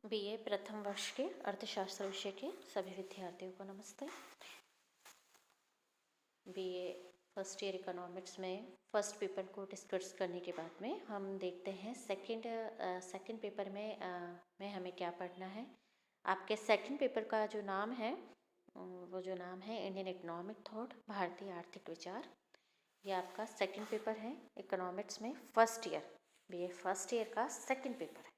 BA प्रथम वर्ष के अर्थशास्त्र विषय के सभी विद्यार्थियों को नमस्ते। बीए फर्स्ट ईयर इकोनॉमिक्स में फर्स्ट पेपर को डिस्कस करने के बाद में हम देखते हैं सेकंड पेपर में हमें क्या पढ़ना है। आपके सेकंड पेपर का जो नाम है वो जो नाम है इंडियन इकोनॉमिक थॉट, भारतीय आर्थिक विचार। ये आपका सेकंड पेपर है इकोनॉमिक्स में first year, BA first year का सेकंड पेपर है।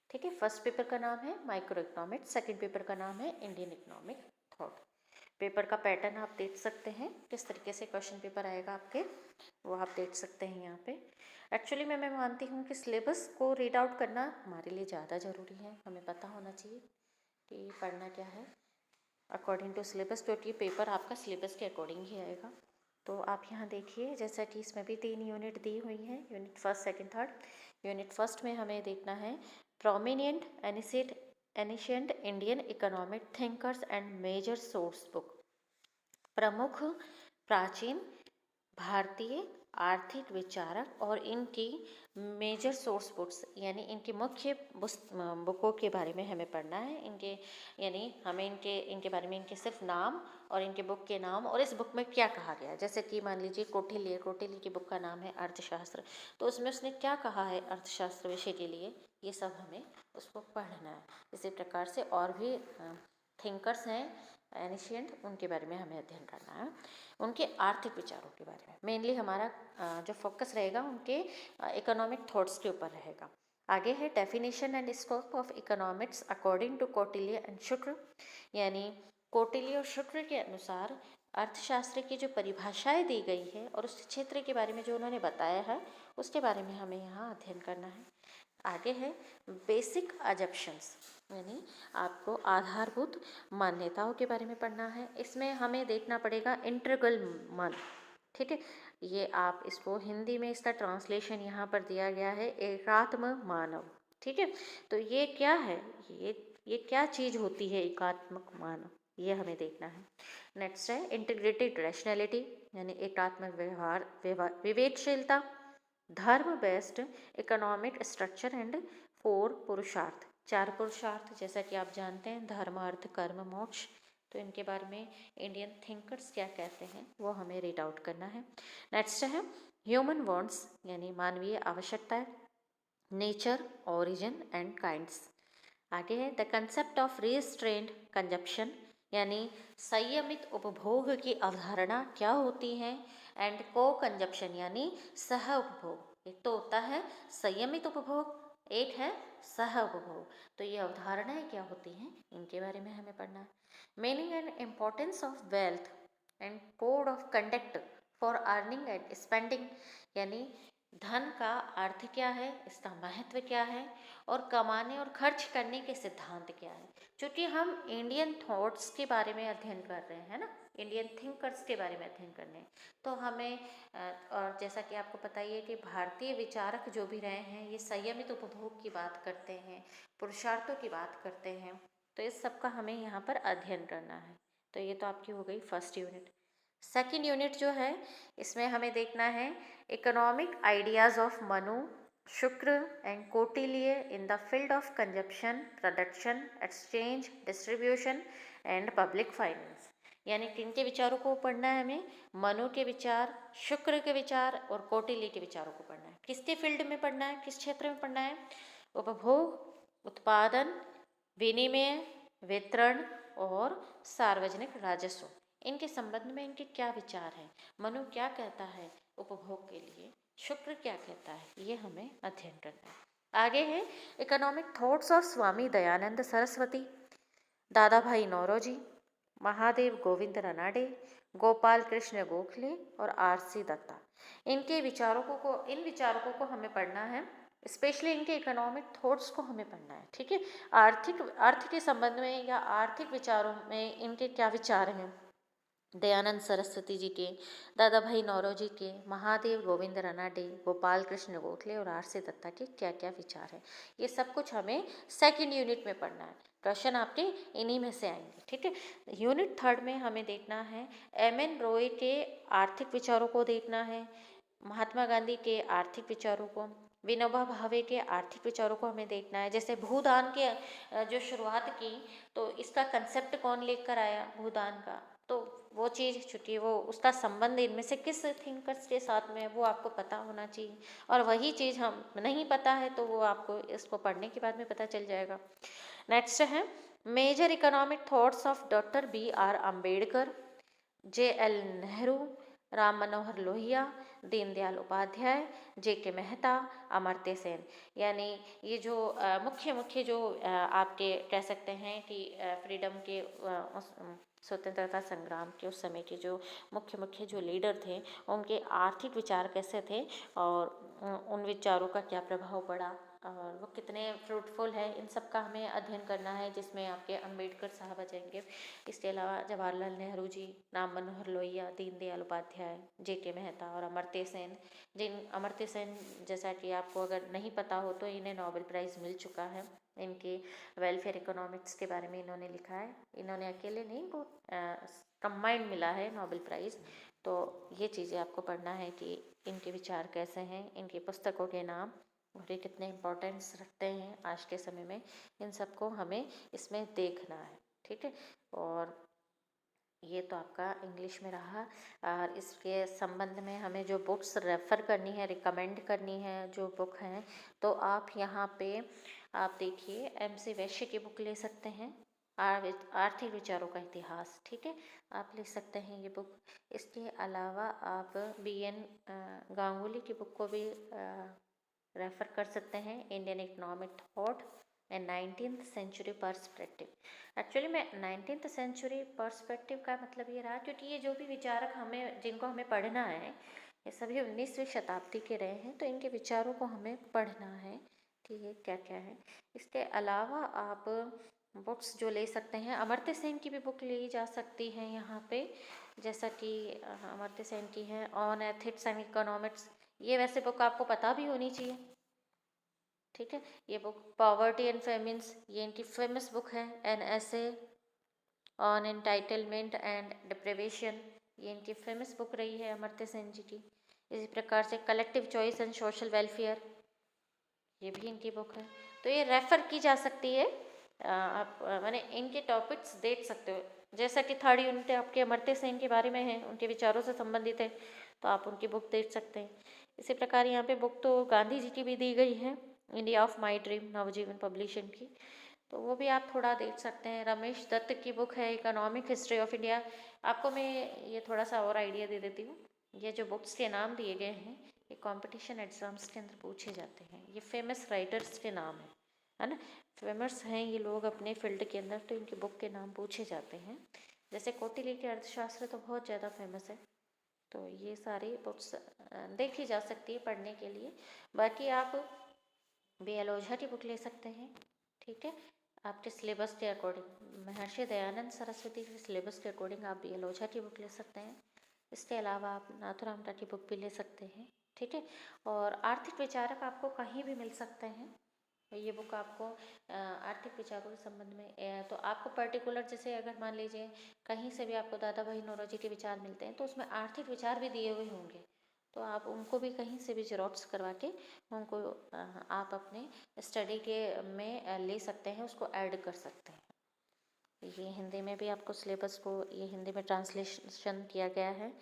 ठीक है, फर्स्ट पेपर का नाम है माइक्रो इकोनॉमिक्स, सेकेंड पेपर का नाम है इंडियन इकोनॉमिक थॉट। पेपर का पैटर्न आप देख सकते हैं, किस तरीके से क्वेश्चन पेपर आएगा आपके, वो आप देख सकते हैं यहाँ पे। एक्चुअली मैं मानती हूँ कि सिलेबस को रीड आउट करना हमारे लिए ज़्यादा ज़रूरी है। हमें पता होना चाहिए कि पढ़ना क्या है अकॉर्डिंग टू सिलेबस, क्योंकि पेपर आपका सिलेबस के अकॉर्डिंग ही आएगा। तो आप यहाँ देखिए, जैसा कि इसमें भी 3 यूनिट दी हुई हैं, unit first second third. Unit first में हमें देखना है prominent ancient Indian economic thinkers and major source book, प्रमुख प्राचीन भारतीय आर्थिक विचारक और इनकी मेजर सोर्स बुक्स, यानी इनकी मुख्य बुकों के बारे में हमें पढ़ना है। इनके यानी हमें इनके बारे में, इनके सिर्फ नाम और इनके बुक के नाम और इस बुक में क्या कहा गया है। जैसे कि मान लीजिए कौटिल्य की बुक का नाम है अर्थशास्त्र, तो उसमें उसने क्या कहा है अर्थशास्त्र विषय के लिए, ये सब हमें उसको पढ़ना है। इसी प्रकार से और भी थिंकर्स हैं एनिशिएंट, उनके बारे में हमें अध्ययन करना है, उनके आर्थिक विचारों के बारे में। मेनली हमारा जो फोकस रहेगा उनके इकोनॉमिक थॉट्स के ऊपर रहेगा। आगे है definition and scope of economics according to Kautilya and Shukra, यानी कौटिल्य और शुक्र के अनुसार अर्थशास्त्र की जो परिभाषाएं दी गई है और उस क्षेत्र के बारे में जो उन्होंने बताया है उसके बारे में हमें यहाँ अध्ययन करना है। आगे है बेसिक अजप्शंस, यानी आपको आधारभूत मान्यताओं के बारे में पढ़ना है। इसमें हमें देखना पड़ेगा इंटीग्रल मन। ठीक है, ये आप इसको हिंदी में इसका ट्रांसलेशन यहाँ पर दिया गया है एकात्म मानव। ठीक है, तो ये क्या है, ये क्या चीज़ होती है एकात्मक मानव, ये हमें देखना है। नेक्स्ट है इंटीग्रेटेड रैशनैलिटी, यानी एकात्मक व्यवहार विवेकशीलता, धर्म बेस्ड इकोनॉमिक स्ट्रक्चर एंड 4 पुरुषार्थ, 4 पुरुषार्थ, जैसा कि आप जानते हैं धर्म अर्थ कर्म मोक्ष। तो इनके बारे में इंडियन थिंकर्स क्या कहते हैं वो हमें रीड आउट करना है। नेक्स्ट है ह्यूमन वांट्स, यानी मानवीय आवश्यकताएं, नेचर ओरिजिन एंड काइंड्स। आगे है the concept of restrained consumption, यानी संयमित उपभोग की अवधारणा क्या होती है, एंड को कंजप्शन, यानी सह उपभोग। एक तो होता है संयमित उपभोग, एक है सह उपभोग। तो ये अवधारणाएं क्या होती हैं इनके बारे में हमें पढ़ना है। Meaning and importance of wealth and code of conduct for earning and spending, यानी धन का अर्थ क्या है, इसका महत्व क्या है, और कमाने और खर्च करने के सिद्धांत क्या है। क्योंकि हम इंडियन थॉट्स के बारे में अध्ययन कर रहे हैं ना, इंडियन थिंकर्स के बारे में अध्ययन कर रहे हैं, तो हमें और जैसा कि आपको पता ही है कि भारतीय विचारक जो भी रहे हैं ये संयमित उपभोग की बात करते हैं, पुरुषार्थों की बात करते हैं, तो इस सब का हमें यहाँ पर अध्ययन करना है। तो ये तो आपकी हो गई फर्स्ट यूनिट। सेकेंड यूनिट जो है इसमें हमें देखना है इकोनॉमिक आइडियाज़ ऑफ मनु शुक्र and Kautilya in the field of consumption production exchange distribution and public finance, यानी किन के विचारों को पढ़ना है हमें, मनु के विचार, शुक्र के विचार और कौटिल्य के विचारों को पढ़ना है। किसके फील्ड में पढ़ना है, किस क्षेत्र में पढ़ना है, उपभोग, उत्पादन, विनिमय, वितरण और सार्वजनिक राजस्व, इनके संबंध में इनके क्या विचार हैं, मनु क्या कहता है उपभोग के लिए, शुक्र क्या कहता है, ये हमें अध्ययन करना है। आगे है economic thoughts of Swami Dayanand Saraswati, दादा भाई नौरोजी, महादेव गोविंद रनाडे, गोपाल कृष्ण गोखले और आरसी दत्ता। इनके इन विचारकों को हमें पढ़ना है, स्पेशली इनके इकोनॉमिक थॉट्स को हमें पढ़ना है। ठीक है, अर्थ के संबंध में या आर्थिक विचारों में इनके क्या विचार हैं, दयानंद सरस्वती जी के, दादा भाई नौरोजी के, महादेव गोविंद रनाडे, गोपाल कृष्ण गोखले और आरसी दत्ता के क्या क्या विचार हैं, ये सब कुछ हमें सेकंड यूनिट में पढ़ना है। क्वेश्चन आपके इन्हीं में से आएंगे। ठीक है, यूनिट थर्ड में हमें देखना है एम.एन. रॉय के आर्थिक विचारों को देखना है, महात्मा गांधी के आर्थिक विचारों को, विनोबा भावे के आर्थिक विचारों को हमें देखना है। जैसे भूदान के जो शुरुआत की, तो इसका कंसेप्ट कौन लेकर आया भूदान का, तो वो चीज़ छुट्टी, वो उसका संबंध इनमें से किस थिंकर्स के साथ में है वो आपको पता होना चाहिए। और वही चीज़ हम नहीं पता है तो वो आपको इसको पढ़ने के बाद में पता चल जाएगा। नेक्स्ट है major economic thoughts of doctor BR Ambedkar, JL Nehru, Ram Manohar Lohia, Deendayal Upadhyay, JK Mehta, Amartya Sen. यानी ये जो मुख्य मुख्य जो आपके कह सकते हैं कि फ्रीडम के स्वतंत्रता संग्राम के उस समय के जो मुख्य मुख्य जो लीडर थे, उनके आर्थिक विचार कैसे थे और उन विचारों का क्या प्रभाव पड़ा और वो कितने फ्रूटफुल है, इन सब का हमें अध्ययन करना है, जिसमें आपके अम्बेडकर साहब आ जाएंगे। इसके अलावा जवाहरलाल नेहरू जी, राम मनोहर लोहिया, दीनदयाल उपाध्याय, JK मेहता और अमर्त्य सेन। अमर्त्य सेन जैसा कि आपको अगर नहीं पता हो तो इन्हें नोबेल प्राइज़ मिल चुका है। इनके वेलफेयर इकोनॉमिक्स के बारे में इन्होंने लिखा है। इन्होंने अकेले नहीं, इनको कंबाइंड मिला है नोबेल प्राइज़। तो ये चीज़ें आपको पढ़ना है कि इनके विचार कैसे हैं, इनकी पुस्तकों के नाम और ये कितने इम्पोर्टेंस रखते हैं आज के समय में, इन सबको हमें इसमें देखना है। ठीक है, और ये तो आपका इंग्लिश में रहा। और इसके संबंध में हमें जो बुक्स रेफ़र करनी है, रिकमेंड करनी है जो बुक हैं, तो आप यहाँ पे आप देखिए MC वैश्य की बुक ले सकते हैं, आर्थिक विचारों का इतिहास। ठीक है, आप ले सकते हैं ये बुक। इसके अलावा आप BN गांगुली की बुक को भी रेफ़र कर सकते हैं, Indian economic thought and 19th century perspective. Actually में 19th सेंचुरी पर्सपेक्टिव का मतलब ये रहा, क्योंकि ये जो भी विचारक हमें जिनको हमें पढ़ना है, ये सभी 19वीं शताब्दी के रहे हैं, तो इनके विचारों को हमें पढ़ना है कि ये क्या क्या है। इसके अलावा आप बुक्स जो ले सकते हैं, अमर्त्य सेन की भी बुक ली जा सकती है यहाँ पे, जैसा कि अमर्त्य सेन की है ऑन एथिक्स एंड इकोनॉमिक्स। ये वैसे बुक आपको पता भी होनी चाहिए। ठीक है, ये बुक पॉवर्टी एंड फेमिन्स, ये इनकी फेमस बुक है। एन ऐसे ऑन एंटाइटलमेंट एंड डिप्रिवेशन, ये इनकी फेमस बुक रही है अमर्त्य सेन जी की। इसी प्रकार से collective choice and social welfare, ये भी इनकी बुक है। तो ये रेफ़र की जा सकती है। आप मैंने इनके टॉपिक्स देख सकते हो, जैसा कि 3rd यूनिट आपके अमर्त्य सेन के बारे में है, उनके विचारों से संबंधित है, तो आप उनकी बुक देख सकते हैं। इसी प्रकार यहाँ पे बुक तो गांधी जी की भी दी गई है, India of my dream, Navajivan publishing की, तो वो भी आप थोड़ा देख सकते हैं। रमेश दत्त की बुक है इकोनॉमिक हिस्ट्री ऑफ इंडिया। आपको मैं ये थोड़ा सा और आइडिया दे देती हूँ। ये जो बुक्स के नाम दिए गए हैं, ये कंपटीशन एग्जाम्स के अंदर पूछे जाते हैं। ये फेमस राइटर्स के नाम है ना, फेमस हैं ये लोग अपने फील्ड के अंदर, तो इनकी बुक के नाम पूछे जाते हैं। जैसे कौटिल्य के अर्थशास्त्र तो बहुत ज़्यादा फेमस है, तो ये सारी बुक्स देखी जा सकती है पढ़ने के लिए। बाकी आप BL ओझा की बुक ले सकते हैं। ठीक है, आपके सिलेबस के अकॉर्डिंग, महर्षि दयानंद सरस्वती के सिलेबस के अकॉर्डिंग आप BL ओझा की बुक ले सकते हैं। इसके अलावा आप नाथुराम की बुक भी ले सकते हैं। ठीक है, और आर्थिक विचारक आपको कहीं भी मिल सकते हैं। ये बुक आपको आर्थिक विचारों के संबंध में तो आपको पर्टिकुलर, जैसे अगर मान लीजिए कहीं से भी आपको दादा भाई नौरोजी के विचार मिलते हैं, तो उसमें आर्थिक विचार भी दिए हुए होंगे, तो आप उनको भी कहीं से भी जेरॉक्स करवा के उनको आप अपने स्टडी के में ले सकते हैं, उसको ऐड कर सकते हैं। ये हिंदी में भी आपको सिलेबस को, ये हिंदी में ट्रांसलेशन किया गया है,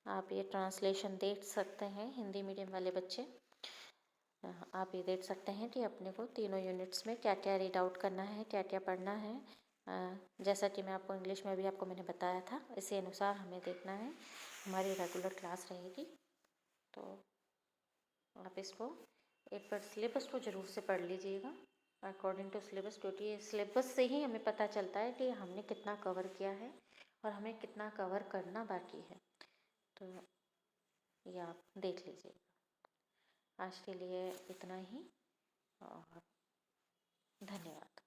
आप ये ट्रांसलेशन देख सकते हैं। हिंदी मीडियम वाले बच्चे आप ये देख सकते हैं कि अपने को तीनों यूनिट्स में क्या क्या रीड आउट करना है, क्या क्या पढ़ना है। जैसा कि मैं आपको इंग्लिश में भी आपको मैंने बताया था, इसी अनुसार हमें देखना है। हमारी रेगुलर क्लास रहेगी, तो आप इसको एक बार सिलेबस को ज़रूर से पढ़ लीजिएगा अकॉर्डिंग टू सिलेबस, क्योंकि सिलेबस से ही हमें पता चलता है कि हमने कितना कवर किया है और हमें कितना कवर करना बाकी है। तो ये आप देख लीजिएगा। आज के लिए इतना ही और धन्यवाद।